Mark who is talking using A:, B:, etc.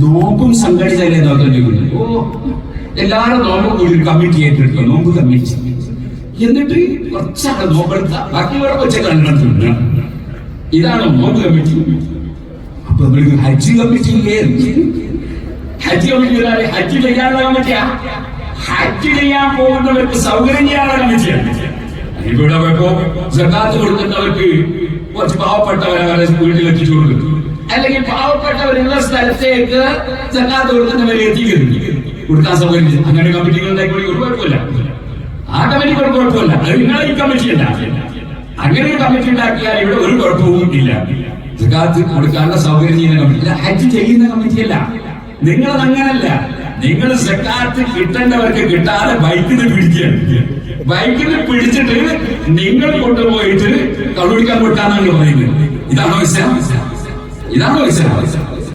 A: നോമ്പും സംഘടിച്ചല്ലേ നോക്കേണ്ടി. ഓ, എല്ലാവരും നോമ്പ് കൂടി ഒരു കമ്മിറ്റി ഏറ്റെടുത്തു, നോമ്പ് കമ്മിറ്റി. എന്നിട്ട് കുറച്ചാണ് നോമ്പെടുത്ത ബാക്കി വേറെ വെച്ച കണ്ടെത്തുന്നത്. ഇതാണ് നോമ്പ് കമ്മിറ്റി. അപ്പൊ നമ്മൾക്ക് ഹജ്ജ് കമ്മിറ്റി ഇല്ലേ? ഹജ്ജ് കമ്മിറ്റി ഹജ്ജ് ചെയ്യാനുള്ള കമ്മിറ്റിയാ. ഹജ്ജ് ചെയ്യാൻ പോകുന്നവർക്ക് സൗകര്യം ചെയ്യാനുള്ള കമ്മിറ്റിയാണ്. ഇവിടെ പോയപ്പോ സക്കാത്ത് കൊടുക്കുന്നവർക്ക് കുറച്ച് പാവപ്പെട്ടവരെ വീട്ടിൽ എത്തിച്ചു കൊടുക്കും, അല്ലെങ്കിൽ പാവപ്പെട്ടവരുള്ള സ്ഥലത്തേക്ക് സക്കാത്ത് കൊടുക്കുന്നവരെ എത്തിക്കുന്നു കൊടുക്കാൻ സൗകര്യം. അങ്ങനെ കമ്മിറ്റികൾ ഉണ്ടായിക്കൂടി ഒരു കുഴപ്പമില്ല. ആ കമ്മിറ്റിക്ക് ഒരു കുഴപ്പമില്ല. അത് നിങ്ങളെ ഈ കമ്മിറ്റിയല്ല. അങ്ങനെ കമ്മിറ്റി ഉണ്ടാക്കിയാൽ ഇവിടെ ഒരു കുഴപ്പവും ഇല്ല. സക്കാത്ത് കൊടുക്കാനുള്ള സൗകര്യം ചെയ്യുന്ന കമ്മിറ്റി, ഹജ്ജ് ചെയ്യുന്ന കമ്മിറ്റിയല്ല. നിങ്ങളത് അങ്ങനല്ല. നിങ്ങൾ സക്കാത്ത് കിട്ടേണ്ടവർക്ക് കിട്ടാതെ ബൈക്കിന് പിടിക്കുകയാണ്. ബൈക്കിന് പിടിച്ചിട്ട് നിങ്ങൾ കൊണ്ടുപോയിട്ട് കള്ളുടിക്കാൻ കൊടുക്കാന്നാണ് പറയുന്നത്. ഇതാണോ ഇസ്ലാം? ഇതാണോ ഇസ്ലാം?